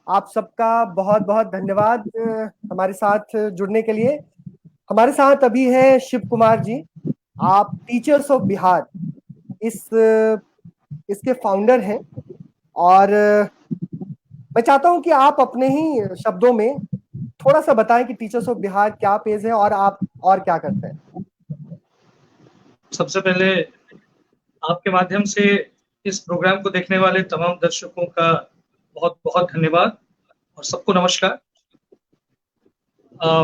आप सबका बहुत बहुत धन्यवाद हमारे साथ जुड़ने के लिए। हमारे साथ अभी है शिव कुमार जी। आप टीचर्स ऑफ बिहार इसके फाउंडर हैं। और मैं चाहता हूं कि आप अपने ही शब्दों में थोड़ा सा बताएं कि टीचर्स ऑफ बिहार क्या पेज है और आप और क्या करते हैं। सबसे पहले आपके माध्यम से इस प्रोग्राम को देखने वाले तमाम दर्शकों का बहुत बहुत धन्यवाद और सबको नमस्कार।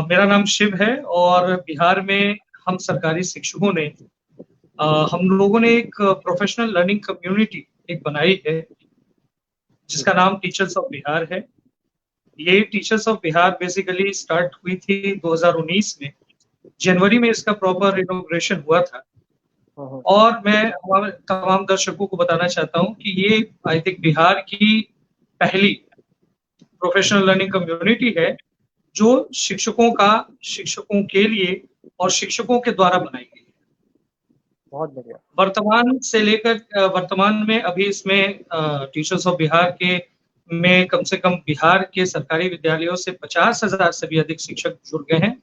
मेरा नाम शिव है और बिहार में हम सरकारी शिक्षकों ने हम लोगों ने एक प्रोफेशनल लर्निंग कम्युनिटी एक बनाई है जिसका नाम टीचर्स ऑफ बिहार है। ये teachers of Bihar basically start हुई थी 2019 में। जनवरी में इसका प्रॉपर इनॉग्रेशन हुआ था। और मैं हमारे तमाम दर्शकों को बताना चाहता हूं कि ये आई थिंक बिहार की पहली प्रोफेशनल लर्निंग कम्युनिटी है जो शिक्षकों के लिए और शिक्षकों के द्वारा बनाई गई है। बहुत बढ़िया। वर्तमान से लेकर वर्तमान में अभी इसमें टीचर्स ऑफ बिहार के में कम से कम बिहार के सरकारी विद्यालयों से 50,000 से भी अधिक शिक्षक जुड़ गए हैं।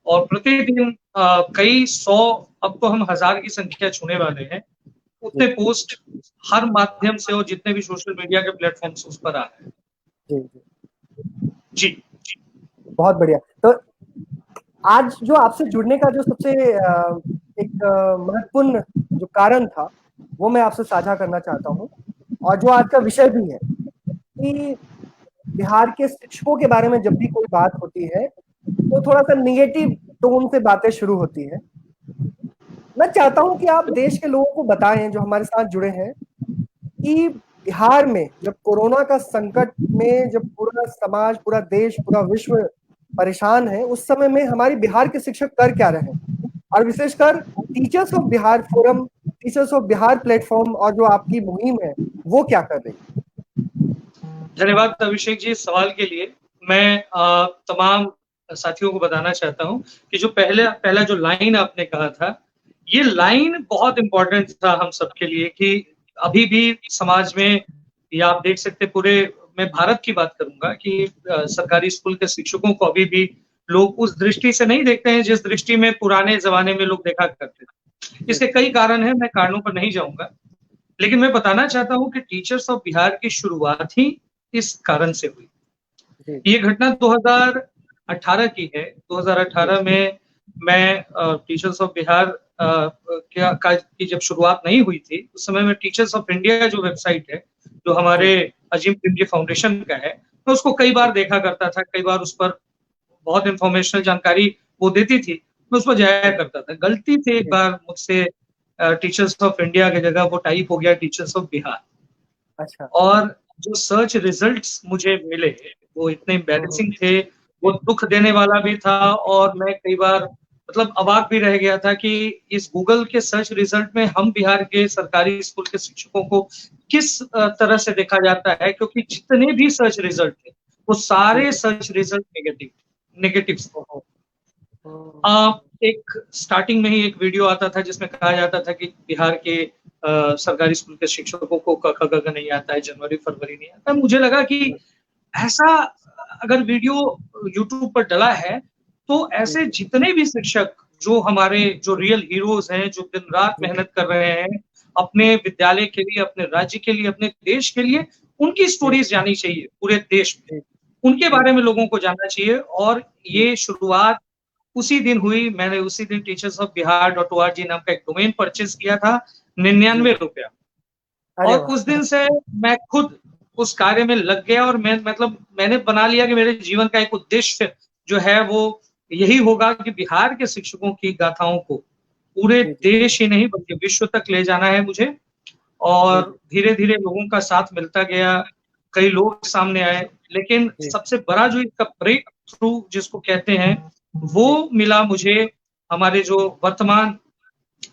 और प्रतिदिन कई सौ, अब तो हम हजार की संख्या छूने वाले हैं, उतने पोस्ट हर माध्यम से और जितने भी सोशल मीडिया के प्लेटफॉर्म्स उस पर आ रहे हैं। जी बहुत बढ़िया। तो आज जो आपसे जुड़ने का जो सबसे एक महत्वपूर्ण जो कारण था वो मैं आपसे साझा करना चाहता हूँ, और जो आज का विषय भी है कि बिहार के शिक्षकों के बारे में जब भी कोई बात होती है तो थोड़ा सा निगेटिव टोन से बातें शुरू होती है। मैं चाहता हूं कि आप देश के लोगों को बताएं जो हमारे साथ जुड़े हैं कि बिहार में जब कोरोना का संकट में जब पूरा समाज, पूरा देश, पूरा विश्व परेशान है, उस समय में हमारी बिहार के शिक्षक कर क्या रहे हैं, और विशेषकर teachers of Bihar forum, teachers of Bihar platform और जो आपकी मुहिम है वो क्या कर रही है। धन्यवाद अभिषेक जी इस सवाल के लिए। मैं तमाम साथियों को बताना चाहता हूं कि जो पहला जो लाइन आपने कहा था, ये लाइन बहुत इंपॉर्टेंट था हम सबके लिए कि अभी भी समाज में, या आप देख सकते पूरे, मैं भारत की बात करूंगा कि सरकारी स्कूल के शिक्षकों को अभी भी लोग उस दृष्टि से नहीं देखते हैं जिस दृष्टि में पुराने जमाने में लोग देखा करते थे। इसके कई कारण हैं, मैं कारणों पर नहीं जाऊंगा, लेकिन मैं बताना चाहता हूं कि टीचर्स ऑफ बिहार की शुरुआत ही इस कारण से हुई। ये घटना 2018 की है। 2018 में मैं टीचर्स ऑफ बिहार की जब शुरुआत नहीं हुई थी, उस समय में टीचर्स ऑफ इंडिया जो वेबसाइट है, जो हमारे अजीम प्रेमजी फाउंडेशन का है, मैं उसको कई बार देखा करता था। कई बार उस पर बहुत इंफॉर्मेशनल जानकारी वो देती थी, मैं उस पर जाया करता था। गलती से एक बार मुझसे टीचर्स ऑफ इंडिया की जगह वो टाइप हो गया टीचर्स ऑफ बिहार। अच्छा। और जो सर्च रिजल्ट्स मुझे मिले वो इतने एम्बैरेसिंग थे, वो दुख देने वाला भी था, और मैं कई बार मतलब अवाक भी रह गया था कि इस गूगल के सर्च रिजल्ट में हम बिहार के सरकारी स्कूल के शिक्षकों को किस तरह से देखा जाता है, क्योंकि जितने भी सर्च रिजल्ट थे वो सारे सर्च रिजल्ट नेगेटिव एक स्टार्टिंग में ही एक वीडियो आता था जिसमें कहा जाता था कि बिहार के सरकारी स्कूल के शिक्षकों को क ख ग घ नहीं आता है, जनवरी फरवरी नहीं आता है। मुझे लगा कि ऐसा अगर वीडियो यूट्यूब पर डला है तो ऐसे जितने भी शिक्षक जो हमारे जो रियल हीरोज हैं, जो दिन रात मेहनत कर रहे हैं अपने विद्यालय के लिए, अपने राज्य के लिए, अपने देश के लिए, उनकी स्टोरीज जानी चाहिए पूरे देश में, उनके बारे में लोगों को जानना चाहिए। और ये शुरुआत उसी दिन हुई। मैंने उसी दिन टीचर्स ऑफ बिहार .org नाम का एक डोमेन परचेज किया था, 99 रुपया। और उस दिन से मैं खुद उस कार्य में लग गया, और मैंने बना लिया कि मेरे जीवन का एक उद्देश्य जो है वो यही होगा कि बिहार के शिक्षकों की गाथाओं को पूरे देश ही नहीं बल्कि विश्व तक ले जाना है मुझे। और धीरे धीरे लोगों का साथ मिलता गया, कई लोग सामने आए, लेकिन सबसे बड़ा जो इसका ब्रेक थ्रू जिसको कहते हैं वो मिला मुझे हमारे जो वर्तमान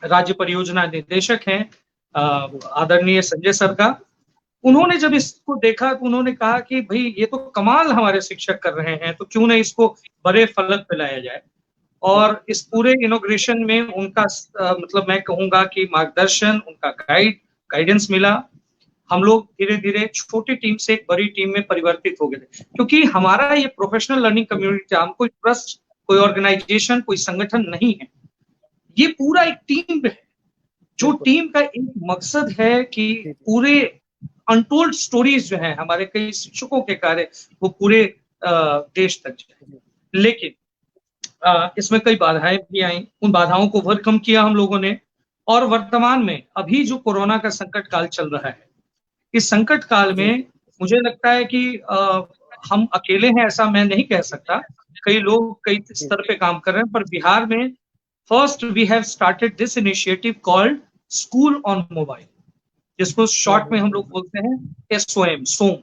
राज्य परियोजना निदेशक हैं आदरणीय संजय सर का। उन्होंने जब इसको देखा तो उन्होंने कहा कि भाई ये तो कमाल हमारे शिक्षक कर रहे हैं, तो क्यों ना इसको बड़े फलक पे लाया जाए। और इस पूरे इनॉग्रेशन में उनका मतलब मैं कहूंगा कि मार्गदर्शन, उनका गाइडेंस मिला। हम लोग धीरे धीरे छोटी टीम से एक बड़ी टीम में परिवर्तित हो गए थे, क्योंकि हमारा ये प्रोफेशनल लर्निंग कम्युनिटी, हम कोई ट्रस्ट, कोई ऑर्गेनाइजेशन, कोई संगठन नहीं है, ये पूरा एक टीम है, जो टीम का एक मकसद है कि पूरे अनटोल्ड स्टोरीज जो है हमारे कई शिक्षकों के कार्य वो पूरे देश तक जाए। लेकिन इसमें कई बाधाएं भी आई, उन बाधाओं को ओवरकम किया हम लोगों ने, और वर्तमान में अभी जो कोरोना का संकट काल चल रहा है, इस संकट काल में मुझे लगता है कि हम अकेले हैं ऐसा मैं नहीं कह सकता, कई लोग कई स्तर पे काम कर रहे हैं, पर बिहार में first we have started this initiative called school on mobile, जिसको शॉर्ट में हम लोग बोलते हैं SOM, सोम।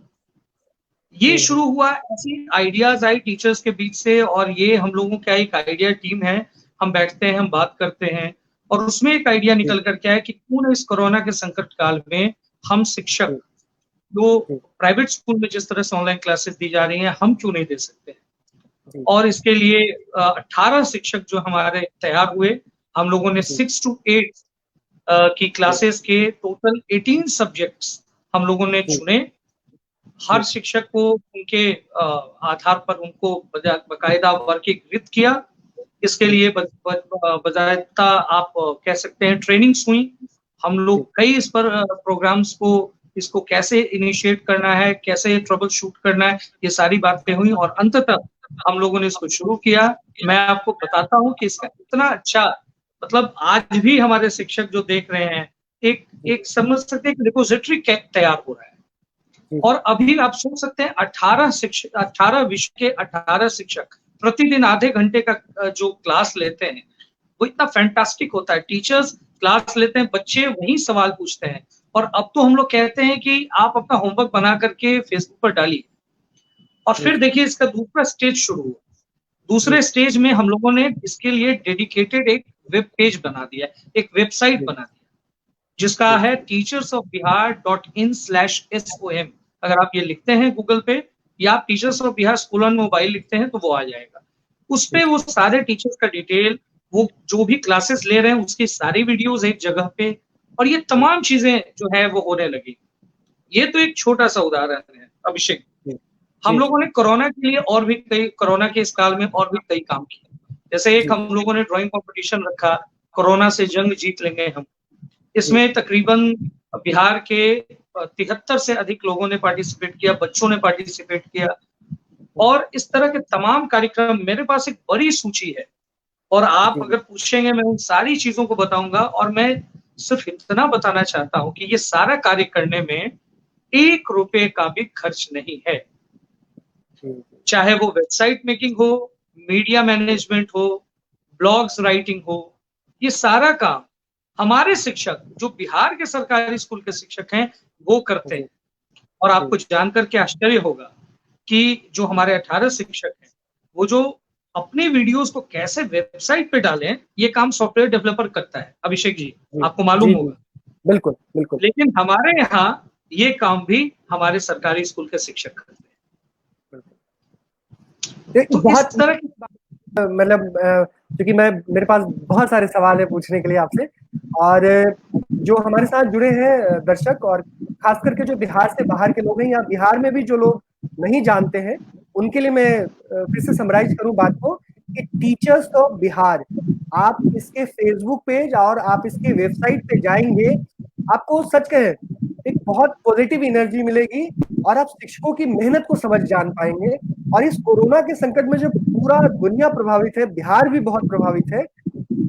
ये शुरू हुआ, ऐसी आइडियाज आई टीचर्स के बीच से, और ये हम लोगों का एक आइडिया टीम है, हम बैठते हैं, हम बात करते हैं, और उसमें एक आइडिया निकल कर के आया कि क्यों ना इस कोरोना के संकट काल में हम शिक्षक जो प्राइवेट स्कूल में जिस तरह से ऑनलाइन क्लासेस दी जा रही हैं, हम क्यों नहीं दे सकते हैं। और इसके लिए 18 शिक्षक जो हमारे तैयार हुए, हम लोगों ने 6 to 8 की क्लासेस के टोटल 18 सब्जेक्ट्स हम लोगों ने चुने। हर शिक्षक को उनके आधार पर उनको बाकायदा वर्गीकृत किया। इसके लिए बाकायदा आप कह सकते हैं ट्रेनिंग्स हुई। हम लोग कई इस पर प्रोग्राम्स को, इसको कैसे इनिशिएट करना है, कैसे ट्रबल शूट करना है, ये सारी बातें हुई, और अंततः हम लोगों ने इसको शुरू किया। मैं आपको बताता हूँ कि इसका इतना अच्छा, मतलब आज भी हमारे शिक्षक जो देख रहे हैं, एक समझ सकते हैं रिपोजिटरी तैयार हो रहा है। और अभी आप सोच सकते हैं 18 विषय के 18 शिक्षक प्रतिदिन आधे घंटे का जो क्लास लेते हैं, वो इतना फैंटास्टिक होता है। टीचर्स क्लास लेते हैं, बच्चे वही सवाल पूछते हैं, और अब तो हम लोग कहते हैं कि आप अपना होमवर्क बना करके फेसबुक पर डालिए। और फिर देखिए इसका दूसरा स्टेज शुरू हुआ। दूसरे स्टेज में हम लोगों ने इसके लिए डेडिकेटेड एक वेब पेज बना दिया, एक वेबसाइट बना दिया, जिसका है teachersofbihar.in/SOM। अगर आप ये लिखते हैं गूगल पे, या आप teachers of Bihar school on mobile लिखते हैं तो वो आ जाएगा। उस पे वो सारे टीचर्स का डिटेल, वो जो भी क्लासेस ले रहे हैं उसकी सारी वीडियोस एक जगह पे, और ये तमाम चीजें जो है वो होने लगी। ये तो एक छोटा सा उदाहरण है अभिषेक। हम लोगों ने कोरोना के लिए और भी कई, कोरोना के इस काल में और भी कई काम किए। जैसे एक हम लोगों ने ड्राइंग कंपटीशन रखा, कोरोना से जंग जीत लेंगे हम। इसमें तकरीबन बिहार के 73 से अधिक लोगों ने पार्टिसिपेट किया, बच्चों ने पार्टिसिपेट किया, और इस तरह के तमाम कार्यक्रम। मेरे पास एक बड़ी सूची है, और आप अगर पूछेंगे मैं उन सारी चीजों को बताऊंगा। और मैं सिर्फ इतना बताना चाहता हूं कि ये सारा कार्य करने में 1 रुपए का भी खर्च नहीं है। चाहे वो वेबसाइट मेकिंग हो, मीडिया मैनेजमेंट हो, ब्लॉग्स राइटिंग हो, ये सारा काम हमारे शिक्षक जो बिहार के सरकारी स्कूल के शिक्षक हैं वो करते हैं। और आपको जानकर के आश्चर्य होगा कि जो हमारे 18 शिक्षक हैं, वो जो अपने वीडियोस को कैसे वेबसाइट पे डालें, ये काम सॉफ्टवेयर डेवलपर करता है। अभिषेक जी, आपको मालूम होगा। बिल्कुल बिल्कुल। लेकिन हमारे यहाँ ये काम भी हमारे सरकारी स्कूल के शिक्षक करते हैं। तो बहुत तरह की, मतलब क्योंकि मेरे पास बहुत सारे सवाल है पूछने के लिए आपसे, और जो हमारे साथ जुड़े हैं दर्शक, और खास करके जो बिहार से बाहर के लोग हैं, या बिहार में भी जो लोग नहीं जानते हैं, उनके लिए मैं फिर से समराइज करूं बात को कि टीचर्स ऑफ बिहार, आप इसके फेसबुक पेज और आप इसके वेबसाइट पे जाएंगे, आपको सच कहें एक बहुत पॉजिटिव एनर्जी मिलेगी, और आप शिक्षकों की मेहनत को समझ जान पाएंगे। और इस कोरोना के संकट में जो पूरा दुनिया प्रभावित है, बिहार भी बहुत प्रभावित है।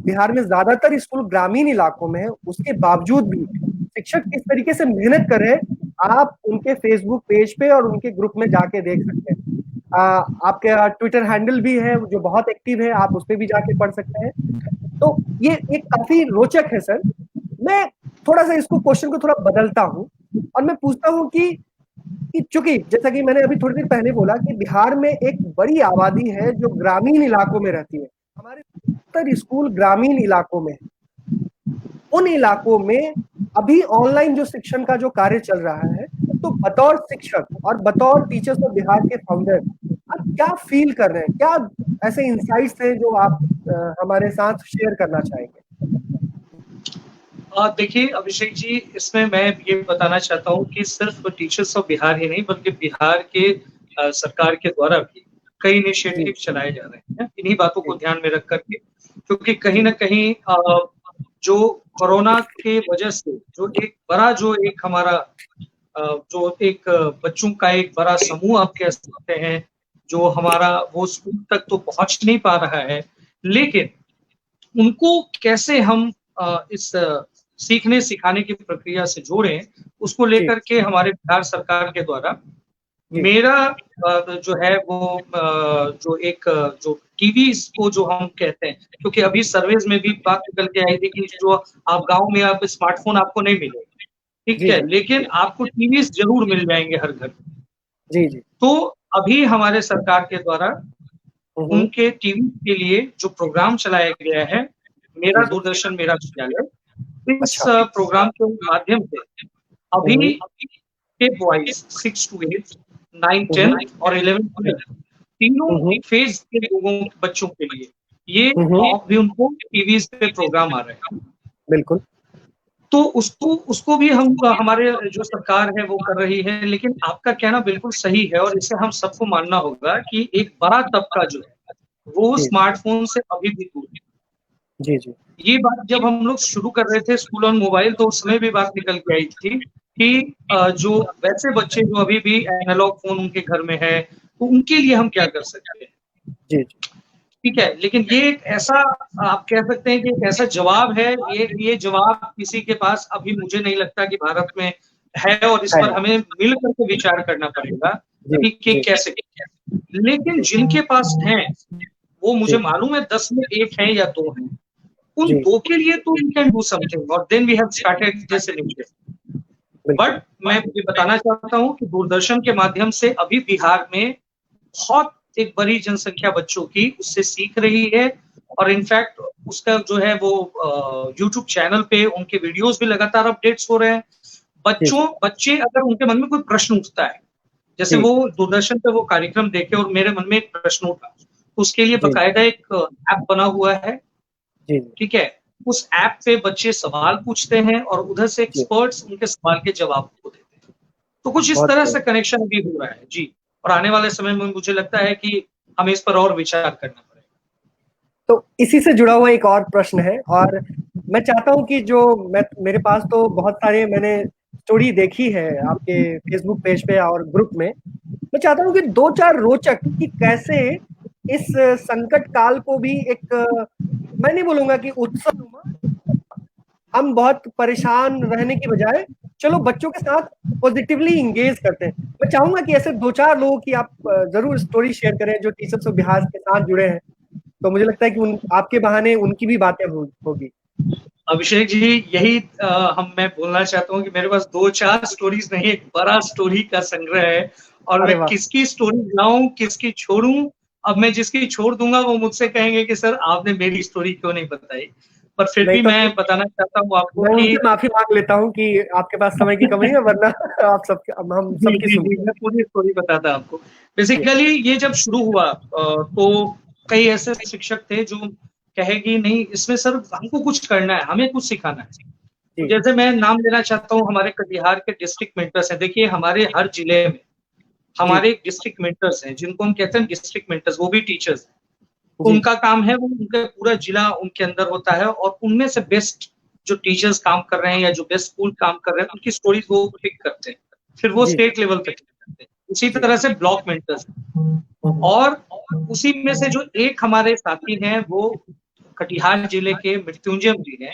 बिहार में ज्यादातर स्कूल ग्रामीण इलाकों में है, उसके बावजूद भी शिक्षक किस तरीके से मेहनत कर रहे हैं, आप उनके फेसबुक पेज पे और उनके ग्रुप में जाके देख सकते हैं। आपके ट्विटर हैंडल भी है जो बहुत एक्टिव है, आप उस पर भी जाके पढ़ सकते हैं। तो ये एक काफी रोचक है सर। मैं थोड़ा सा इसको क्वेश्चन को थोड़ा बदलता हूँ, और मैं पूछता हूँ कि चूंकि जैसा कि मैंने अभी थोड़ी देर पहले बोला कि बिहार में एक बड़ी आबादी है जो ग्रामीण इलाकों में रहती है, हमारे 70 स्कूल ग्रामीण इलाकों में, उन इलाकों में अभी ऑनलाइन जो शिक्षण का जो कार्य चल रहा है, तो बतौर शिक्षक और बतौर टीचर्स ऑफ बिहार के फाउंडर आप क्या फील कर रहे हैं, क्या ऐसे इंसाइट्स हैं जो आप हमारे साथ शेयर करना चाहेंगे? देखिए अभिषेक जी, इसमें मैं ये बताना चाहता हूँ कि सिर्फ टीचर्स ऑफ बिहार ही नहीं, बल्कि बिहार के सरकार के द्वारा भी कई जी, इनिशिएटिव चलाए जा रहे हैं इन्हीं बातों को जी, ध्यान में रख करके, क्योंकि कहीं जी, न कहीं जो कोरोना के वजह से जो एक हमारा जो एक बच्चों का एक बड़ा समूह आप कह सकते हैं, जो हमारा वो स्कूल तक तो पहुँच नहीं पा रहा है, लेकिन उनको कैसे हम इस सीखने सिखाने की प्रक्रिया से जोड़ें, उसको जी, लेकर के हमारे बिहार सरकार के द्वारा जी, मेरा जो है वो जो एक जो टीवीज़ को जो हम कहते हैं, क्योंकि अभी सर्वेज़ में भी बात निकल के आई थी कि जो आप गाँव में आप स्मार्टफ़ोन आपको नहीं मिलेगा, ठीक जी, है? जी, लेकिन आपको टीवीज़ ज़रूर मिल जाएँगे हर घर। जी, जी। तो अभी हमारे सरकार के द्वारा हुँ, हुँ। उनके टीवी के लिए जो प्रोग्राम चलाया गया है, मेरा जी, जी। दूरदर्शन मेरा विद्यालय, इस अच्छा। प्रोग्राम के माध्यम से हुँ, अभी हुँ। स्टेप वाइज़ 6 टू 8, 9, हुँ, 10 हुँ। और 11, 12 तीनों हुँ, हुँ। फ़ेज़ के लोगों बच्चों के लिए ये हुँ, हुँ। अभी उनको टीवीज़ पे प्रोग्राम आ रहे हैं। बिल्कुल। तो उसको उसको भी हम हमारे जो सरकार है वो कर रही है, लेकिन आपका कहना बिल्कुल सही है और इसे हम सबको मानना होगा कि एक बड़ा तबका जो है, वो जी, स्मार्टफ़ोन से अभी भी दूर है। जी, जी। ये बात जब हम लोग शुरू कर रहे थे स्कूल ऑन मोबाइल, तो उस समय भी बात निकल के आई थी कि जो वैसे बच्चे जो अभी भी एनालॉग फ़ोन उनके घर में है, तो उनके लिए हम क्या कर सकते हैं? जी, जी। ठीक है, लेकिन ये एक ऐसा आप कह सकते हैं कि एक ऐसा जवाब है, ये जवाब किसी के पास अभी मुझे नहीं लगता कि भारत में है और इस है। पर हमें मिल कर के विचार करना पड़ेगा जी, कि जी, कैसे लेकिन जी, जिनके पास हैं, वो मुझे जी, मालूम है 10 में 1 है या 2 हैं। उन जी, 2 के लिए तो वी कैन डू समथिंग और then we have started this initiative. बिल्कुल। बट मैं ये बताना चाहता हूँ कि दूरदर्शन के माध्यम से अभी बिहार में बहुत एक बड़ी जनसंख्या बच्चों की उससे सीख रही है और इनफैक्ट उसका जो है वो यूट्यूब चैनल पे उनके वीडियोस भी लगातार अपडेट्स हो रहे हैं। जी, जी, बच्चे अगर उनके मन में कोई प्रश्न उठता है, जैसे जी, वो दूरदर्शन पे वो कार्यक्रम देखे और मेरे मन में एक प्रश्न उठा, तो उसके लिए जी, बाकायदा एक ऐप बना हुआ है, जी, जी, ठीक है? उस ऐप पे बच्चे सवाल पूछते हैं और उधर से जी, एक्सपर्ट्स उनके सवाल के जवाब को देते हैं। तो कुछ इस बहुत तरह बढ़िया। से कनेक्शन भी हो रहा है। जी, और आने वाले समय में मुझे लगता है कि हमें इस पर और विचार करना पड़ेगा। तो इसी से जुड़ा हुआ एक और प्रश्न है और मैं चाहता हूँ कि जो मैं मेरे पास तो बहुत सारे मैंने स्टोरी देखी है आपके फ़ेसबुक पेज पे और ग्रुप में। मैं चाहता हूँ कि 2-4 रोचक कि कैसे इस संकट काल को भी एक मैं नहीं बोलूँगा कि उत्सवनुमा हम बहुत परेशान रहने की बजाय चलो बच्चों के साथ पॉजिटिवली एंगेज करते हैं। मैं चाहूँगा कि ऐसे 2-4 लोगों की आप ज़रूर स्टोरी शेयर करें जो टीचर्स ऑफ बिहार के साथ जुड़े हैं। तो मुझे लगता है कि उन आपके बहाने उनकी भी बातें होगी। अभिषेक जी, यही मैं बोलना चाहता हूँ कि मेरे पास 2-4 स्टोरीज़ नहीं, एक बड़ा स्टोरी का संग्रह है और अरे मैं वाह! किसकी स्टोरी लाऊँ, किसकी छोड़ूँ? अब मैं जिसकी छोड़ दूँगा वो मुझसे कहेंगे कि सर आपने मेरी स्टोरी क्यों नहीं बताई? पर फिर नहीं भी तो मैं बताना चाहता हूँ आपको मैं कि उनसे माफ़ी माँग लेता हूँ कि आपके पास समय की कमी है वरना आप सबके अब हम जी, सबकी जी, जी, सुनते हैं। मैं पूरी स्टोरी बताता आपको। जी, बेसिकली ये जब शुरू हुआ तो कई ऐसे शिक्षक थे जो कहे कि नहीं इसमें सर हमको कुछ करना है, हमें कुछ सिखाना है। तो जी, जैसे मैं नाम लेना चाहता हूँ हमारे कटिहार के डिस्ट्रिक्ट मेंटर्स हैं। देखिए हमारे हर जिले में जी, हमारे डिस्ट्रिक्ट मेंटर्स हैं जिनको हम कहते हैं डिस्ट्रिक्ट मेंटर्स, वो भी टीचर्स हैं। जी, उनका काम है वो उनका पूरा जिला उनके अंदर होता है और उनमें से बेस्ट जो टीचर्स काम कर रहे हैं या जो बेस्ट स्कूल काम कर रहे हैं उनकी स्टोरीज वो पिक करते हैं। फिर वो जी, स्टेट लेवल पे करते हैं। उसी जी। तरह से ब्लॉक मेंटर्स हुँ, हुँ। और उसी में से जो एक हमारे साथी हैं वो कटिहार जिले के मृत्युंजय जी हैं।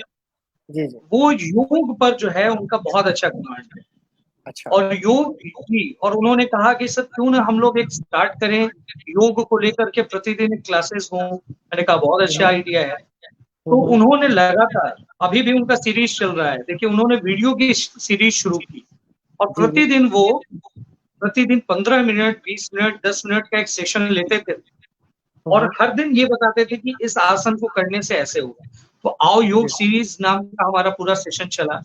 जी, जी। वो योग पर जो है उनका बहुत अच्छा कमांड है। अच्छा। और योग जी और उन्होंने कहा कि सर क्यों ना हम लोग एक स्टार्ट करें योग को लेकर के प्रतिदिन क्लासेस हों। मैंने कहा बहुत हुँ, अच्छा हुँ। आइडिया है। हुँ, तो हुँ। उन्होंने लगातार अभी भी उनका सीरीज चल रहा है। देखिए उन्होंने वीडियो की सीरीज शुरू की और जी, जी। प्रतिदिन 15 मिनट, 20 मिनट, 10 मिनट का एक सेशन लेते थे हुँ, और हुँ। हर दिन ये बताते थे कि इस आसन को करने से ऐसे होगा। तो आओ योग जी, सीरीज नाम का हमारा पूरा सेशन चला।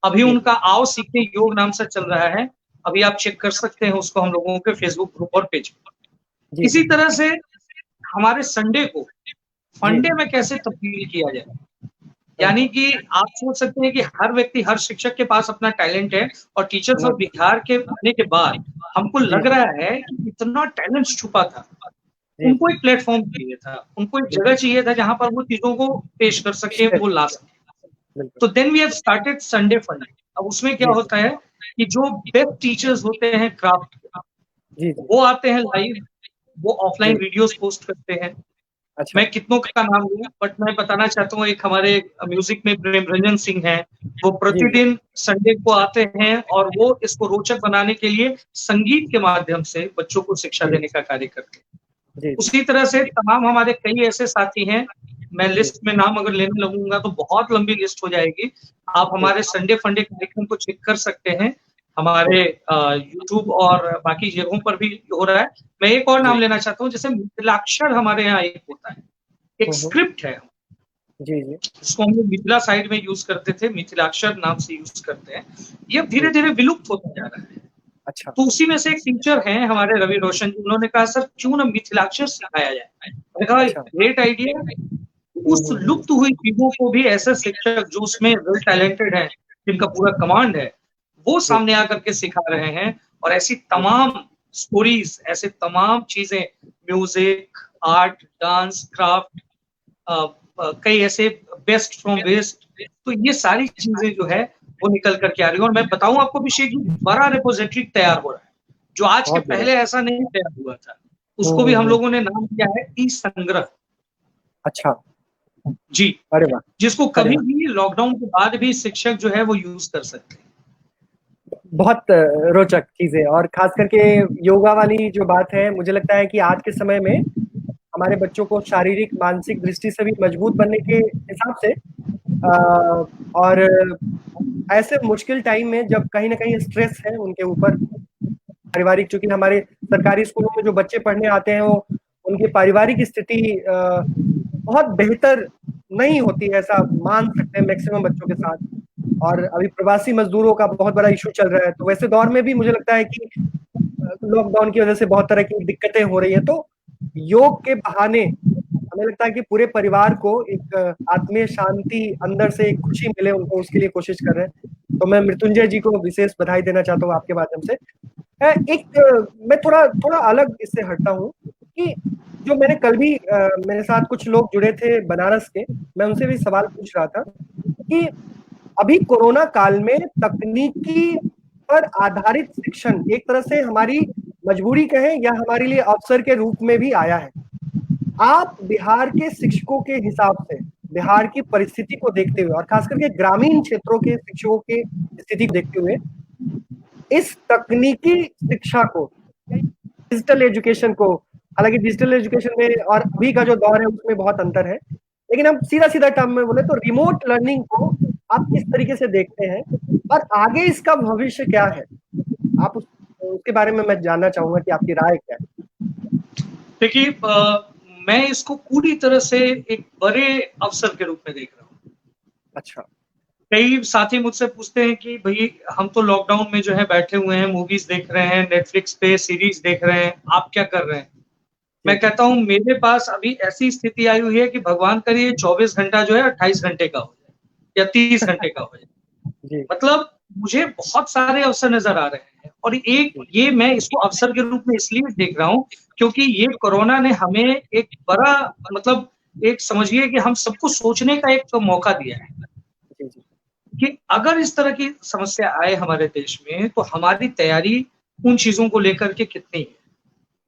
अभी जी, उनका आओ सीखते योग नाम से चल रहा है। अभी आप चेक कर सकते हैं उसको हम लोगों के फेसबुक ग्रुप और पेज पे। जी, इसी जी, तरह से हमारे संडे को जी, फंडे में कैसे तब्दील किया जाए यानी कि आप सोच सकते हैं कि हर व्यक्ति, हर शिक्षक के पास अपना टैलेंट है, और टीचर्स ऑफ बिहार के आने के बाद हमको जी, लग रहा है कि इतना टैलेंट छुपा था। जी, उनको एक प्लेटफॉर्म चाहिए था, उनको एक जगह बिल्कुल, चाहिए था जहां पर वो चीजों को पेश कर सके, शेयर वो ला करते हैं, सके। बिल्कुल। तो then we have started Sunday funday. अब उसमें क्या जी, जी, होता है कि जो बेस्ट टीचर्स होते हैं क्राफ्ट के, जी, जी, वो आते हैं लाइव, वो ऑफलाइन जी, वीडियोस पोस्ट करते हैं। अच्छा, मैं कितनों का नाम लूं, बट मैं बताना चाहता हूँ, एक हमारे म्यूजिक में प्रेम रंजन सिंह हैं, वो जी, जी, प्रतिदिन संडे को आते हैं और वो इसको रोचक बनाने के लिए संगीत के माध्यम से बच्चों को शिक्षा जी, देने का कार्य करते हैं। जी, जी, उसी तरह से तमाम हमारे कई ऐसे साथी हैं, मैं जी, लिस्ट में नाम अगर लेने लगूंगा तो बहुत लंबी लिस्ट हो जाएगी। आप जी, हमारे संडे फंडे कार्यक्रम को चेक कर सकते हैं, जी, हमारे यूट्यूब और बाकी जगहों पर भी हो रहा है। मैं एक और जी, नाम लेना चाहता हूँ, जैसे मिथिलाक्षर हमारे यहाँ एक होता है, एक हुँ, हुँ, स्क्रिप्ट है, जी, जी, जिसको हम लोग मिथिला साइड में यूज करते थे, मिथिलाक्षर नाम से यूज करते हैं। ये धीरे जी, धीरे विलुप्त होता जा रहा है। अच्छा, तो उसी में से एक टीचर हैं हमारे रवि रोशन जी, उन्होंने कहा सर क्यों ना मिथिलाक्षर सिखाया जाए। मैंने कहा अच्छा, ग्रेट आइडिया। हुँ, उस हुँ, हुँ, लुप्त हुई चीजों को भी ऐसे शिक्षक जो उसमें वेल टैलेंटेड हैं, जिनका पूरा कमांड है, वो जी, सामने आकर के सिखा रहे हैं। और ऐसी जी, तमाम स्टोरीज, ऐसे तमाम चीजें, म्यूजिक, आर्ट, डांस, क्राफ्ट, कई ऐसे बेस्ट फ्रॉम वेस्ट, तो ये सारी चीजें जो है वो निकल करके आ रही है। और मैं बताऊं आपको अभिषेक जी, बड़ा रिपोजिटरी तैयार हो रहा है, जो आज के बहुत बढ़िया, पहले ऐसा नहीं तैयार हुआ था। हुँ, उसको भी हुँ, हम हुँ, लोगों ने नाम दिया है ई संग्रह। अच्छा, जी, अरे वाह! जिसको अरे कभी वाह! भी लॉकडाउन के बाद भी शिक्षक जो है वो यूज कर सकते हैं। बहुत रोचक चीज़ें और ख़ास करके योगा वाली जो बात है, मुझे लगता है कि आज के समय में हमारे बच्चों को शारीरिक, मानसिक दृष्टि से भी मजबूत बनने के हिसाब से और ऐसे मुश्किल टाइम में जब कहीं न कहीं स्ट्रेस है उनके ऊपर, पारिवारिक चूँकि हमारे सरकारी स्कूलों में जो बच्चे पढ़ने आते हैं, वो उनकी पारिवारिक स्थिति बहुत बेहतर नहीं होती है, ऐसा मान सकते हैं मैक्सिमम बच्चों के साथ। और अभी प्रवासी मज़दूरों का बहुत बड़ा इश्यू चल रहा है, तो वैसे दौर में भी मुझे लगता है कि लॉकडाउन की वजह से बहुत तरह की दिक्कतें हो रही हैं, तो योग के बहाने हमें लगता है कि पूरे परिवार को एक आत्मीय शांति, अंदर से एक खुशी मिले उनको, उसके लिए कोशिश कर रहे हैं। तो मैं मृत्युंजय जी को विशेष बधाई देना चाहता हूँ आपके माध्यम से। मैं थोड़ा थोड़ा अलग इससे हटता हूँ कि जो मैंने कल भी मेरे साथ कुछ लोग जुड़े थे बनारस के, मैं उनसे भी सवाल पूछ रहा था कि अभी कोरोना काल में तकनीकी पर आधारित शिक्षण एक तरह से हमारी मजबूरी कहें या हमारे लिए अवसर के रूप में भी आया है। आप बिहार के शिक्षकों के हिसाब से, बिहार की परिस्थिति को देखते हुए और खास करके ग्रामीण क्षेत्रों के शिक्षकों की स्थिति को देखते हुए, इस तकनीकी शिक्षा को, डिजिटल एजुकेशन को, हालाँकि डिजिटल एजुकेशन में और अभी का जो दौर है उसमें बहुत अंतर है। लेकिन हम सीधा-सीधा टर्म में बोले तो रिमोट लर्निंग को आप किस तरीके से देखते हैं? और आगे इसका भविष्य क्या है? आप उसके बारे में मैं जानना चाहूँगा कि आपकी राय क्या है? देखिए, मैं इसको पूरी तरह से एक बड़े अवसर के रूप में देख रहा हूँ। अच्छा, कई साथी मुझसे पूछते हैं कि भई हम तो लॉकडाउन में जो है बैठे हुए हैं, मूवीज देख रहे हैं, नेटफ्लिक्स पे सीरीज देख रहे हैं, आप क्या कर रहे हैं? जी, मैं कहता हूँ मेरे पास अभी ऐसी स्थिति आई हुई है कि भगवान करे ये 24 घंटा जो है 28 घंटे का हो जाए या 30 घंटे का हो जाए। जी, मतलब मुझे बहुत सारे अवसर नज़र आ रहे हैं, और एक जी, ये मैं इसको अवसर के रूप में इसलिए देख रहा हूँ क्योंकि ये कोरोना ने हमें एक बड़ा, मतलब एक समझिए कि हम सबको सोचने का एक मौका दिया है जी, जी, कि अगर इस तरह की समस्या आए हमारे देश में तो हमारी तैयारी उन चीज़ों को लेकर के कितनी है,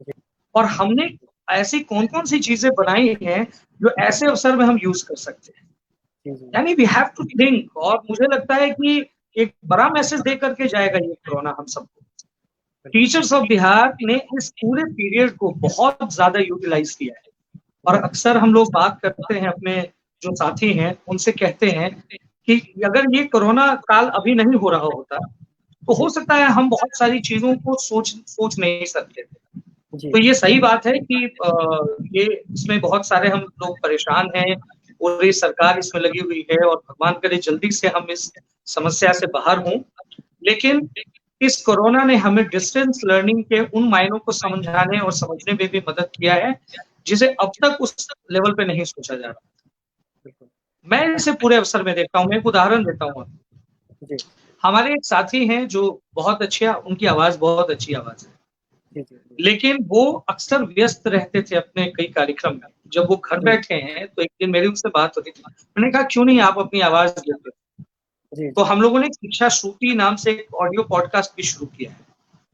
जी, और हमने ऐसी कौन-कौन सी चीज़ें बनाई हैं जो ऐसे अवसर में हम यूज़ कर सकते हैं। जी, जी, यानी वी हैव टू थिंक, और मुझे लगता है कि एक बड़ा मैसेज दे करके जाएगा ये कोरोना हम सबको। बिल्कुल। टीचर्स ऑफ बिहार ने इस पूरे पीरियड को बहुत ज़्यादा यूटिलाइज़ किया है, और अक्सर हम लोग बात करते हैं अपने जो साथी हैं, उनसे कहते हैं कि अगर ये कोरोना काल अभी नहीं हो रहा होता, तो हो जी, सकता है हम बहुत सारी चीज़ों को सोच सोच नहीं सकते थे। जी, तो ये सही बात है कि ये इसमें बहुत सारे हम लोग परेशान हैं, पूरी सरकार इसमें लगी हुई है, और भगवान करे जल्दी से हम इस समस्या से बाहर हों। लेकिन इस कोरोना ने हमें डिस्टेंस लर्निंग के उन मायनों को समझाने और समझने में भी मदद किया है, जिसे अब तक उस लेवल पे नहीं सोचा जा रहा। बिल्कुल। मैं इसे पूरे अवसर में देखता हूँ। मैं एक उदाहरण देता हूँ आपको। जी, हमारे एक साथी हैं जो बहुत अच्छे, उनकी आवाज़ बहुत अच्छी आवाज़ है। जी, जी, जी, लेकिन वो अक्सर व्यस्त रहते थे अपने कई कार्यक्रम में। जब वो घर जी, बैठे हैं, तो एक दिन मेरी उनसे बात होती थी। मैंने कहा, "क्यों नहीं आप अपनी आवाज़ देते?" जी, तो जी, हम लोगों ने शिक्षा श्रुति नाम से एक ऑडियो पॉडकास्ट भी शुरू किया है। जी,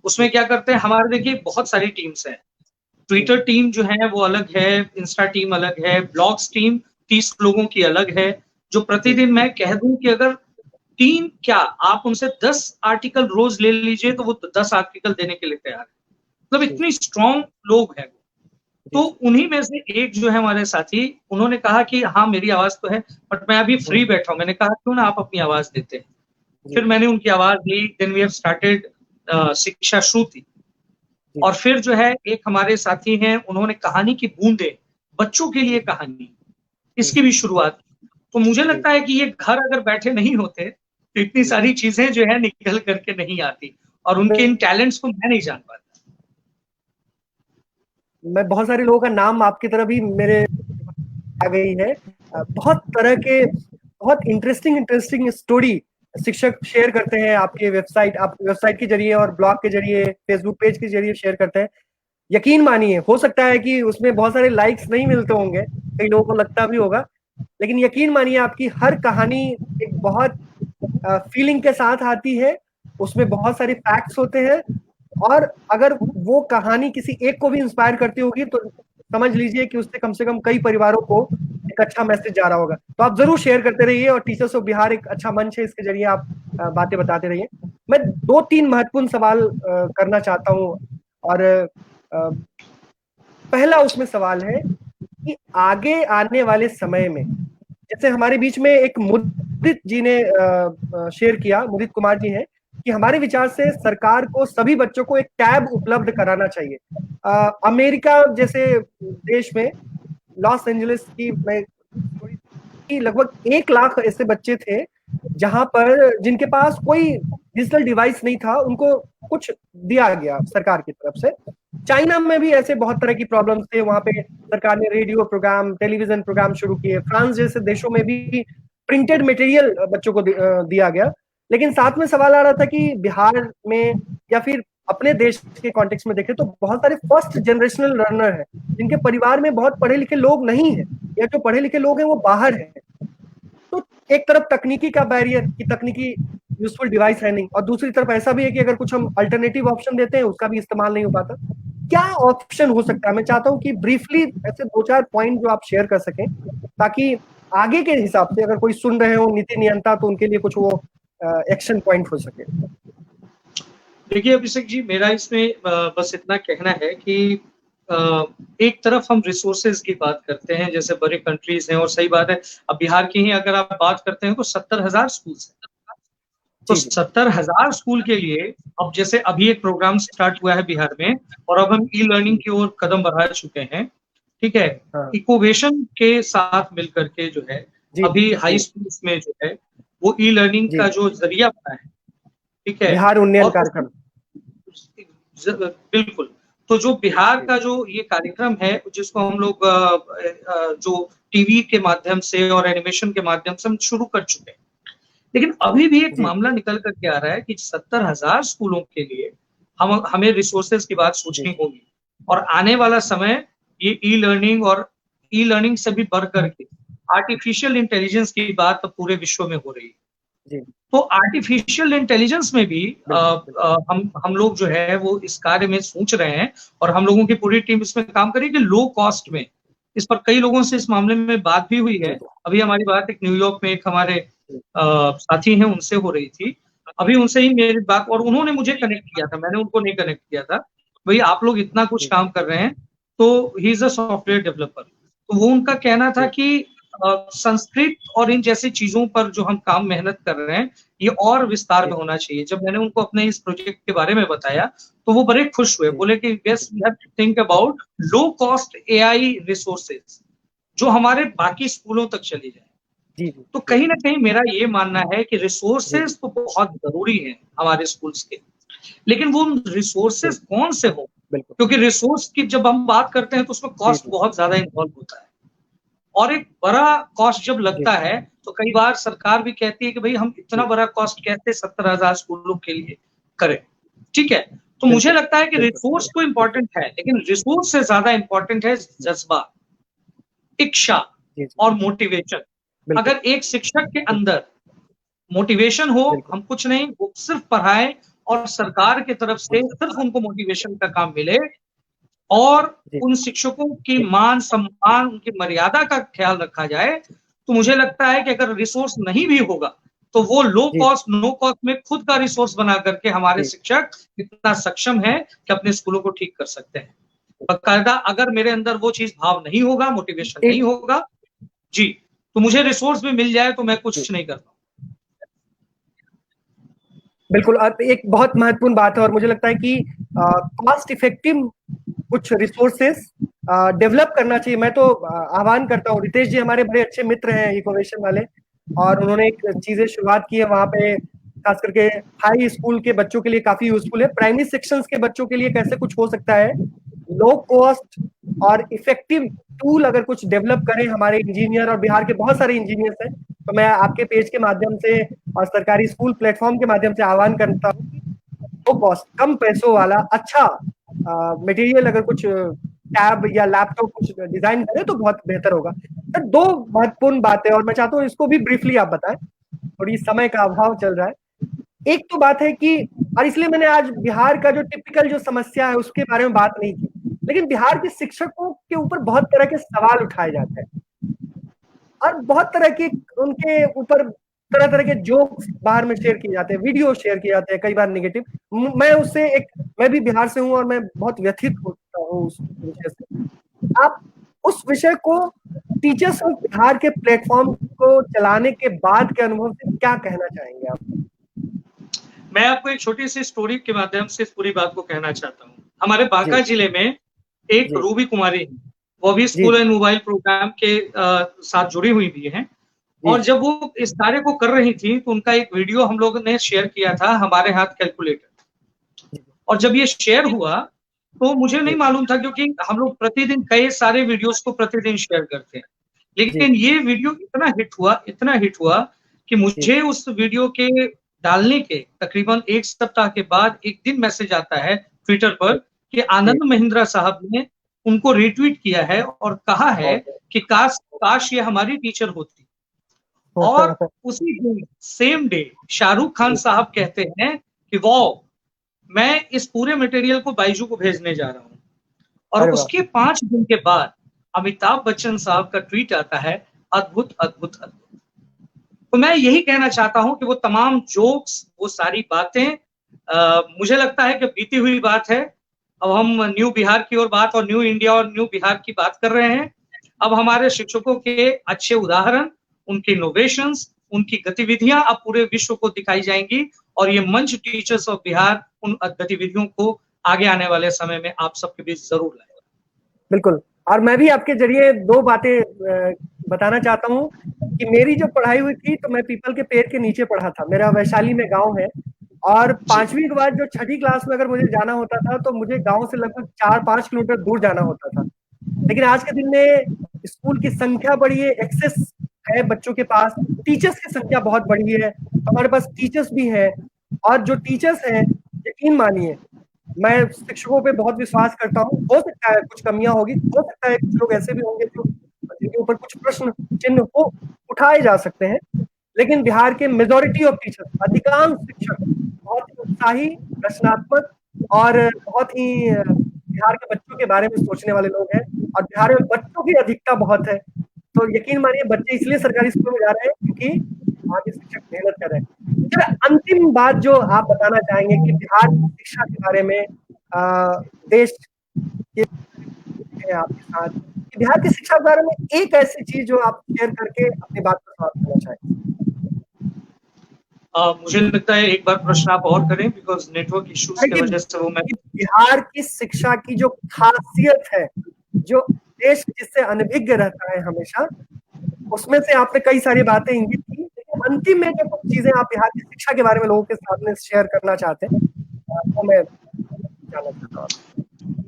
उसमें क्या करते हैं, हमारे देखिए बहुत सारी टीम्स हैं। जी, ट्विटर टीम जो है वो अलग है, इंस्टा टीम अलग है, ब्लॉग्स टीम 30 लोगों की अलग है, जो जी, प्रतिदिन मैं कह दूँ कि अगर 3 क्या आप उनसे 10 आर्टिकल रोज़ ले लीजिए तो वो 10 आर्टिकल देने के लिए तैयार है। मतलब जी, इतनी स्ट्रॉन्ग लोग हैं वो। जी, तो जी, उन्हीं में से एक जो है हमारे साथी, उन्होंने कहा कि हाँ, मेरी आवाज़ तो है, बट मैं अभी फ्री हुँ, बैठा हूँ। मैंने कहा, "क्यों ना आप अपनी आवाज़ देते हैं?" जी, फिर मैंने उनकी आवाज़ ली, देन वी हैव स्टार्टेड शिक्षा श्रुति। जी, और फिर जो है एक हमारे साथी हैं, उन्होंने कहानी की बूंदें, बच्चों के लिए जी, कहानी, जी, इसकी भी शुरुआत की। तो मुझे जी, लगता है कि ये घर अगर बैठे नहीं होते, तो इतनी जी। सारी चीज़ें जो है निकल कर के नहीं आती और उनके इन टैलेंट्स को मैं नहीं जान पाता। मैं बहुत सारे लोगों का नाम आपकी तरह भी मेरे आ गई है। बहुत तरह के बहुत इंटरेस्टिंग स्टोरी शिक्षक शेयर करते हैं आपके वेबसाइट, आप वेबसाइट के ज़रिए और ब्लॉग के ज़रिए, फेसबुक पेज के ज़रिए शेयर करते हैं। यकीन मानिए, हो सकता है कि उसमें बहुत सारे लाइक्स नहीं मिलते होंगे, कई लोगों को लगता भी होगा, लेकिन यकीन मानिए आपकी हर कहानी एक बहुत फीलिंग के साथ आती है, उसमें बहुत सारे फैक्ट्स होते हैं और अगर वो कहानी किसी एक को भी इंस्पायर करती होगी तो समझ लीजिए कि उससे कम से कम कई परिवारों को एक अच्छा मैसेज जा रहा होगा। तो आप ज़रूर शेयर करते रहिए और टीचर्स ऑफ बिहार एक अच्छा मंच है, इसके ज़रिए आप बातें बताते रहिए। मैं 2-3 महत्वपूर्ण सवाल करना चाहता हूँ और पहला उसमें सवाल है कि आगे आने वाले समय में जैसे हमारे बीच में एक मुदित जी ने शेयर किया, मुदित कुमार जी हैं, कि हमारे विचार से सरकार को सभी बच्चों को एक टैब उपलब्ध कराना चाहिए। अमेरिका जैसे देश में लॉस एंजलिस की मैं स्टोरी कि लगभग 1 लाख ऐसे बच्चे थे, जहाँ पर जिनके पास कोई डिजिटल डिवाइस नहीं था, उनको कुछ दिया गया सरकार की तरफ से। चाइना में भी ऐसे बहुत तरह की प्रॉब्लम्स थे, वहाँ पे सरकार ने रेडियो प्रोग्राम, टेलीविज़न प्रोग्राम शुरू किए। फ्रांस जैसे देशों में भी प्रिंटेड मटेरियल बच्चों को दिया गया। लेकिन साथ में सवाल आ रहा था कि बिहार में या फिर अपने देश के कॉन्टेक्स्ट में देखें तो बहुत सारे फर्स्ट जनरेशनल लर्नर हैं, जिनके परिवार में बहुत पढ़े-लिखे लोग नहीं हैं या जो पढ़े-लिखे लोग हैं वो बाहर हैं। तो एक तरफ तकनीकी का बैरियर कि तकनीकी यूज़फुल डिवाइस है नहीं और दूसरी तरफ ऐसा भी है कि अगर कुछ हम अल्टरनेटिव ऑप्शन देते हैं, उसका भी इस्तेमाल नहीं हो पाता। क्या ऑप्शन हो सकता है? मैं चाहता हूँ कि ब्रीफली ऐसे 2-4 पॉइंट जो आप शेयर कर सकें, ताकि आगे के हिसाब से अगर कोई सुन रहे हो नीति नियंता तो उनके लिए कुछ वो एक्शन पॉइंट हो सके। देखिए अभिषेक जी, मेरा इसमें बस इतना कहना है कि एक तरफ हम रिसोर्सेज की बात करते हैं, जैसे बड़ी कंट्रीज हैं और सही बात है, अब बिहार की ही अगर आप बात करते हैं तो 70,000 स्कूल्स हैं। तो जी, जी। 70,000 स्कूल के लिए अब जैसे अभी एक प्रोग्राम स्टार्ट हुआ है बिहार में और अब हम ई लर्निंग जी, की ओर कदम बढ़ा चुके हैं, ठीक है। हाँ। इकोवेशन के साथ मिलकर के जो है जी, अभी हाई जी, स्कूल्स में जो है वो ई लर्निंग जी। का जो जरिया बना है, ठीक है। बिहार उन्नयन और कार्यक्रम। बिल्कुल, तो जो बिहार जी, का जो ये कार्यक्रम है जिसको हम लोग जो टीवी के माध्यम से और एनिमेशन के माध्यम से हम शुरू कर चुके हैं। लेकिन अभी भी एक जी, मामला निकल कर के आ रहा है कि 70,000 स्कूलों के लिए हमें रिसोर्सेज की बात जी, सोचनी होगी और आने वाला समय ये ई लर्निंग और ई लर्निंग से भी बढ़ कर के आर्टिफिशियल इंटेलिजेंस की बात तो पूरे विश्व में हो रही है। जी, तो आर्टिफिशियल इंटेलिजेंस में भी बिल्कुल, बिल्कुल। हम लोग जो है वो इस कार्य में सोच रहे हैं और हम लोगों की पूरी टीम इसमें काम करेगी लो कॉस्ट में। इस पर कई लोगों से इस मामले में बात भी हुई है। जी, अभी हमारी बात एक न्यूयॉर्क में एक हमारे जी, साथी हैं उनसे हो रही थी। अभी उनसे ही मेरी बात और उन्होंने मुझे कनेक्ट किया था, मैंने उनको नहीं कनेक्ट किया था। भई आप लोग इतना कुछ जी, काम कर रहे हैं, तो he is a software developer. तो वो उनका कहना था जी, कि संस्कृत और इन जैसी चीज़ों पर जो हम काम मेहनत कर रहे हैं, ये और विस्तार में जी, होना चाहिए। जब मैंने उनको अपने इस प्रोजेक्ट के बारे में बताया, तो वो बड़े खुश हुए। जी, बोले कि yes we have to think about low cost AI resources जो हमारे बाकी स्कूलों तक चली जाए। जी, जी, तो जी, कहीं न कहीं मेरा ये मानना है कि जी, रिसोर्सेज़ तो बहुत ज़रूरी हैं हमारे स्कूल्स के, लेकिन वो रिसोर्सेज़ बिल्कुल, कौन से हों? बिल्कुल। क्योंकि रिसोर्स की जब हम बात करते हैं तो उसमें जी, कॉस्ट जी, बहुत ज़्यादा इन्वॉल्व होता है। और एक बड़ा कॉस्ट जब लगता है तो कई बार सरकार भी कहती है कि भाई हम इतना बड़ा कॉस्ट कैसे 70,000 स्कूलों के लिए करें, ठीक है। तो मुझे लगता है कि रिसोर्स तो इम्पोर्टेंट है, लेकिन रिसोर्स से ज्यादा इम्पोर्टेंट है जज्बा, इच्छा और मोटिवेशन। अगर एक शिक्षक के अंदर मोटिवेशन हो, हम कुछ नहीं, वो सिर्फ पढ़ाएं और सरकार की तरफ से सिर्फ उनको मोटिवेशन का काम मिले और उन शिक्षकों की मान सम्मान, उनकी मर्यादा का ख्याल रखा जाए, तो मुझे लगता है कि अगर रिसोर्स नहीं भी होगा तो वो लो कॉस्ट नो कॉस्ट में खुद का रिसोर्स बना करके हमारे शिक्षक इतना सक्षम है कि अपने स्कूलों को ठीक कर सकते हैं। बकायदा अगर मेरे अंदर वो चीज भाव नहीं होगा, मोटिवेशन नहीं होगा जी, तो मुझे रिसोर्स भी मिल जाए तो मैं कुछ नहीं करता। बिल्कुल, एक बहुत महत्वपूर्ण बात है और मुझे लगता है कि कॉस्ट इफेक्टिव कुछ रिसोर्सेस डेवलप करना चाहिए। मैं तो आह्वान करता हूँ, रितेश जी हमारे बड़े अच्छे मित्र हैं इकोवेशन वाले, और उन्होंने एक चीजें शुरुआत की है वहां पे, खास करके हाई स्कूल के बच्चों के लिए काफी यूजफुल है। प्राइमरी सेक्शंस के बच्चों के लिए कैसे कुछ हो सकता है, लो कॉस्ट और इफेक्टिव टूल अगर कुछ डेवलप करें हमारे इंजीनियर, और बिहार के बहुत सारे इंजीनियर्स हैं, तो मैं आपके पेज के माध्यम से और सरकारी स्कूल प्लेटफॉर्म के माध्यम से आह्वान करता हूँ कि लो कॉस्ट, कम पैसों वाला अच्छा मटेरियल अगर कुछ टैब या लैपटॉप कुछ डिजाइन करें तो बहुत बेहतर होगा। तो दो महत्वपूर्ण बातें, और मैं चाहता हूँ इसको भी ब्रीफली आप बताएं, थोड़ी समय का अभाव चल रहा है। एक तो बात है कि, और इसलिए मैंने आज बिहार का जो टिपिकल जो समस्या है उसके बारे में बात नहीं की, लेकिन बिहार के शिक्षकों के ऊपर बहुत तरह के सवाल उठाए जाते हैं और बहुत तरह के उनके ऊपर तरह तरह के जोक्स बाहर में शेयर किए जाते हैं, वीडियो शेयर किए जाते हैं, कई बार नेगेटिव। मैं भी बिहार से हूं और मैं बहुत व्यथित होता हूँ उस विषय से। आप उस विषय को टीचर्स ऑफ बिहार के प्लेटफॉर्म को चलाने के बाद के अनुभव से क्या कहना चाहेंगे आप? मैं आपको एक छोटी सी स्टोरी के माध्यम से इस पूरी बात को कहना चाहता हूँ। हमारे बांका जिले में एक रूबी कुमारी, वो भी स्कूल एंड मोबाइल प्रोग्राम के साथ जुड़ी हुई भी हैं, और जब वो इस कार्य को कर रही थी तो उनका एक वीडियो हम लोगों ने शेयर किया था, हमारे हाथ कैलकुलेटर। और जब ये शेयर हुआ तो मुझे नहीं मालूम था, क्योंकि हम लोग प्रतिदिन कई सारे वीडियोस को प्रतिदिन शेयर करते हैं, लेकिन ये वीडियो इतना हिट हुआ कि मुझे उस वीडियो के डालने के तकरीबन एक सप्ताह के बाद एक दिन मैसेज आता है ट्विटर पर कि आनंद महिंद्रा साहब ने उनको रिट्वीट किया है और कहा है कि काश ये हमारी टीचर होती। और उसी दिन सेम डे शाहरुख खान साहब कहते हैं कि वाओ, मैं इस पूरे मटेरियल को बाइजू को भेजने जा रहा हूँ। और उसके 5 दिन के बाद अमिताभ बच्चन साहब का ट्वीट आता है, अद्भुत अद्भुत अद्भुत। तो मैं यही कहना चाहता हूं कि वो तमाम जोक्स, वो सारी बातें मुझे लगता है कि बीती हुई बात है। अब हम न्यू बिहार की ओर बात और न्यू इंडिया और न्यू बिहार की बात कर रहे हैं। अब हमारे शिक्षकों के अच्छे उदाहरण, उनके इनोवेशंस, उनकी गतिविधियां अब पूरे विश्व को दिखाई जाएंगी, और ये मंच टीचर्स ऑफ बिहार उन गतिविधियों को आगे आने वाले समय में आप सबके बीच जरूर लाएगा। बिल्कुल, और मैं भी आपके जरिए दो बातें बताना चाहता हूँ कि मेरी जब पढ़ाई हुई थी तो मैं पीपल के पेड़ के नीचे पढ़ा था। मेरा वैशाली में गांव है, और 5वीं के बाद जो 6ठी क्लास में अगर मुझे जाना होता था तो मुझे गांव से लगभग 4-5 किलोमीटर दूर जाना होता था। लेकिन आज के दिन में स्कूल की संख्या बढ़ी है, एक्सेस है बच्चों के पास, टीचर्स की संख्या बहुत बढ़ी है, हमारे पास टीचर्स भी है, और जो टीचर्स हैं, यकीन मानिए मैं शिक्षकों पे बहुत विश्वास करता हूँ। हो सकता है कुछ कमियां होगी, हो सकता है कुछ लोग ऐसे भी होंगे जो जिनके ऊपर कुछ प्रश्न चिन्ह को उठाए जा सकते हैं, लेकिन बिहार के मेजॉरिटी ऑफ टीचर्स, अधिकांश शिक्षक बहुत ही उत्साही, रचनात्मक और बहुत ही बिहार के बच्चों के बारे में सोचने वाले लोग हैं, और बिहार में बच्चों की अधिकता बहुत है। तो यकीन मानिए बच्चे इसलिए सरकारी स्कूल में जा रहे हैं क्योंकि वहाँ के शिक्षक मेहनत कर रहे हैं। फिर अंतिम बात जो आप बताना चाहेंगे कि बिहार की शिक्षा के बारे में देश के आपके साथ, बिहार की शिक्षा के बारे में एक ऐसी चीज जो आप शेयर करके अपनी बात को समाप्त करना चाहेंगे। मुझे लगता है एक बार प्रश्न आप और करें, बिकॉज नेटवर्क इश्यूज की वजह से वो मैं बिहार की शिक्षा की जो खासियत है, जो देश जिससे अनभिज्ञ रहता है हमेशा, उसमें से आपने कई सारी बातें इंगित की, लेकिन अंतिम में जो कुछ चीजें आप बिहार की शिक्षा के बारे में लोगों के साथ में शेयर करना चाहते हैं तो मैं जानना चाहता हूँ।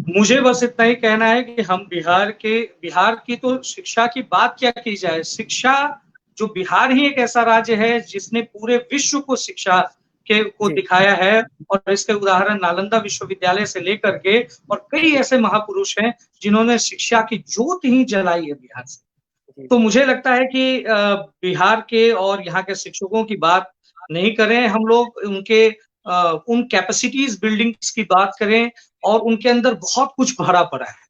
मुझे बस इतना ही कहना है कि हम बिहार की तो शिक्षा की बात क्या की जाए, शिक्षा जो बिहार ही एक ऐसा राज्य है जिसने पूरे विश्व को शिक्षा को दिखाया है, और इसके उदाहरण नालंदा विश्वविद्यालय से लेकर के और कई ऐसे महापुरुष हैं जिन्होंने शिक्षा की ज्योत ही जलाई है बिहार से। तो मुझे लगता है कि बिहार के और यहाँ के शिक्षकों की बात नहीं करें हम लोग, उनके उन कैपेसिटीज बिल्डिंग्स की बात करें, और उनके अंदर बहुत कुछ भरा पड़ा है।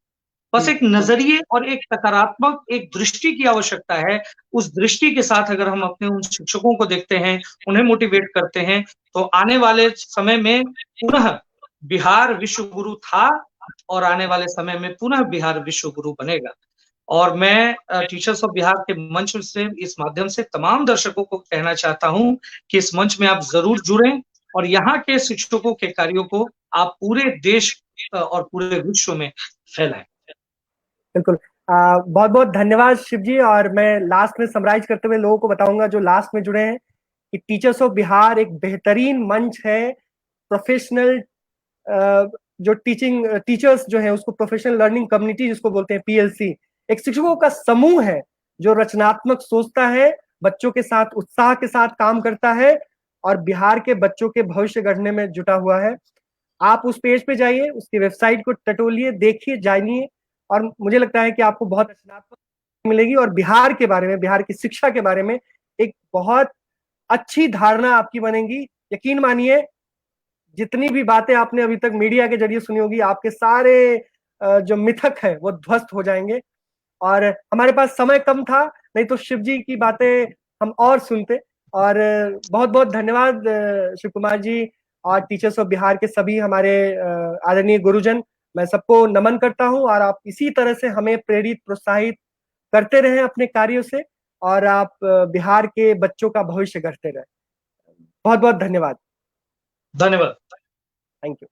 बस एक नजरिए और एक सकारात्मक एक दृष्टि की आवश्यकता है। उस दृष्टि के साथ अगर हम अपने उन शिक्षकों को देखते हैं, उन्हें मोटिवेट करते हैं, तो आने वाले समय में पुनः बिहार विश्व गुरु था, और आने वाले समय में पुनः बिहार विश्व गुरु बनेगा। और मैं टीचर्स ऑफ बिहार के मंच से इस माध्यम से तमाम दर्शकों को कहना चाहता हूं कि इस मंच में आप जरूर जुड़ें, और यहाँ के शिक्षकों के कार्यों को आप पूरे देश और पूरे विश्व में फैलाएं। बिल्कुल। बहुत बहुत धन्यवाद शिव जी। और मैं लास्ट में समराइज करते हुए लोगों को बताऊंगा जो लास्ट में जुड़े हैं कि टीचर्स ऑफ बिहार एक बेहतरीन मंच है। प्रोफेशनल जो टीचर्स जो है उसको प्रोफेशनल लर्निंग कम्युनिटी जिसको बोलते हैं, पीएलसी, एक शिक्षकों का समूह है जो रचनात्मक सोचता है, बच्चों के साथ उत्साह के साथ काम करता है और बिहार के बच्चों के भविष्य गढ़ने में जुटा हुआ है। आप उस पेज पे जाइए, उसकी वेबसाइट को टटोलिए, देखिए, जानिए, और मुझे लगता है कि आपको बहुत रचनात्मक मिलेगी और बिहार के बारे में, बिहार की शिक्षा के बारे में एक बहुत अच्छी धारणा आपकी बनेगी। यकीन मानिए, जितनी भी बातें आपने अभी तक मीडिया के जरिए सुनी होगी, आपके सारे जो मिथक है वो ध्वस्त हो जाएंगे। और हमारे पास समय कम था, नहीं तो शिव जी की बातें हम और सुनते। और बहुत बहुत धन्यवाद शिव कुमार जी और टीचर्स ऑफ बिहार के सभी हमारे आदरणीय गुरुजन। मैं सबको नमन करता हूं और आप इसी तरह से हमें प्रेरित, प्रोत्साहित करते रहें अपने कार्यों से, और आप बिहार के बच्चों का भविष्य गढ़ते रहें। बहुत बहुत धन्यवाद। धन्यवाद। Thank you.